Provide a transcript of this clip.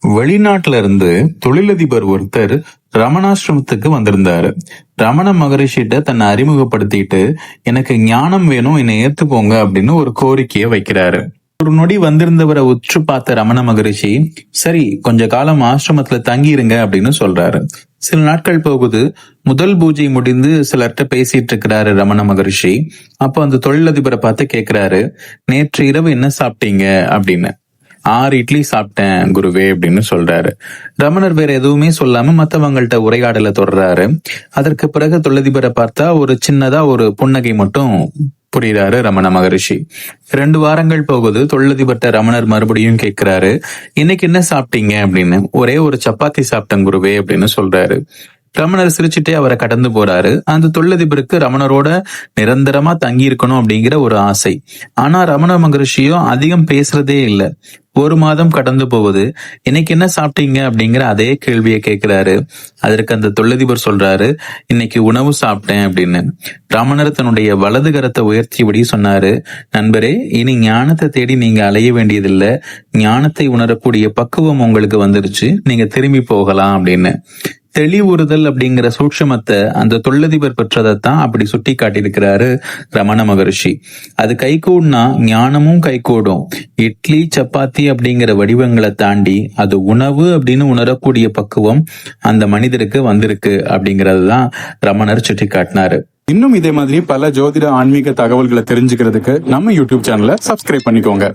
வெளிநாட்டுல இருந்து தொழிலதிபர் ஒருத்தர் ரமணாசிரமத்துக்கு வந்திருந்தாரு. ரமண மகரிஷிட்ட தன்னை அறிமுகப்படுத்திட்டு, எனக்கு ஞானம் வேணும், என்னை ஏத்துக்கோங்க அப்படின்னு ஒரு கோரிக்கையை வைக்கிறாரு. ஒரு நொடி வந்திருந்தவரை உற்று பார்த்த ரமண மகரிஷி, சரி கொஞ்ச காலம் ஆசிரமத்துல தங்கிருங்க அப்படின்னு சொல்றாரு. சில நாட்கள் போகுது. முதல் பூஜை முடிந்து சிலர்கிட்ட பேசிட்டு இருக்கிறாரு ரமண மகரிஷி. அப்போ அந்த தொழிலதிபரை பார்த்து கேக்குறாரு, நேற்று இரவு என்ன சாப்பிட்டீங்க அப்படின்னு. 6 இட்லி சாப்பிட்டேன் குருவே அப்படின்னு சொல்றாரு. ரமணர் வேற எதுவுமே சொல்லாம மத்தவங்கள்ட்ட உரையாடல தொடர்றாரு. அதற்கு பிறகு தொழிலதிபரை பார்த்தா ஒரு சின்னதா ஒரு புன்னகை மட்டும் புரியுறாரு ரமண மகரிஷி. 2 வாரங்கள் போகுது. தொழிலதிபர்ட்ட ரமணர் மறுபடியும் கேட்கிறாரு, இன்னைக்கு என்ன சாப்பிட்டீங்க அப்படின்னு. ஒரே ஒரு சப்பாத்தி சாப்பிட்டேன் குருவே அப்படின்னு சொல்றாரு. ரமணர் சிரிச்சுட்டே அவரை கடந்து போறாரு. அந்த தொழிலதிபருக்கு ரமணரோட நிரந்தரமா தங்கி இருக்கணும் அப்படிங்கிற ஒரு ஆசை. ஆனா ரமண மகரிஷியும் அதிகம் பேசுறதே இல்ல. 1 மாதம் கடந்து போகுது. இன்னைக்கு என்ன சாப்பிட்டீங்க அப்படிங்கிற அதே கேள்வியை கேட்கிறாரு. அதற்கு அந்த தொழிலதிபர் சொல்றாரு, இன்னைக்கு உணவு சாப்பிட்டேன் அப்படின்னு. ரமணர் தன்னுடைய வலது கரத்தை உயர்த்தியபடி சொன்னாரு, நண்பரே, இனி ஞானத்தை தேடி நீங்க அலைய வேண்டியதில்லை. ஞானத்தை உணரக்கூடிய பக்குவம் உங்களுக்கு வந்துருச்சு, நீங்க திரும்பி போகலாம் அப்படின்னு. தெளிவுறுதல் அப்படிங்கிற சூட்சமத்தை அந்த தொழிலதிபர் பெற்றதைத்தான் அப்படி சுட்டி காட்டியிருக்கிறாரு ரமண மகரிஷி. அது கைகூடுனா ஞானமும் கைகூடும். இட்லி சப்பாத்தி அப்படிங்கிற வடிவங்களை தாண்டி அது உணவு அப்படின்னு உணரக்கூடிய பக்குவம் அந்த மனிதருக்கு வந்திருக்கு அப்படிங்கறதுதான் ரமணர் சுட்டி காட்டினாரு. இன்னும் இதே மாதிரி பல ஜோதிட ஆன்மீக தகவல்களை தெரிஞ்சுக்கிறதுக்கு நம்ம யூடியூப் சேனலை சப்ஸ்கிரைப் பண்ணிக்கோங்க.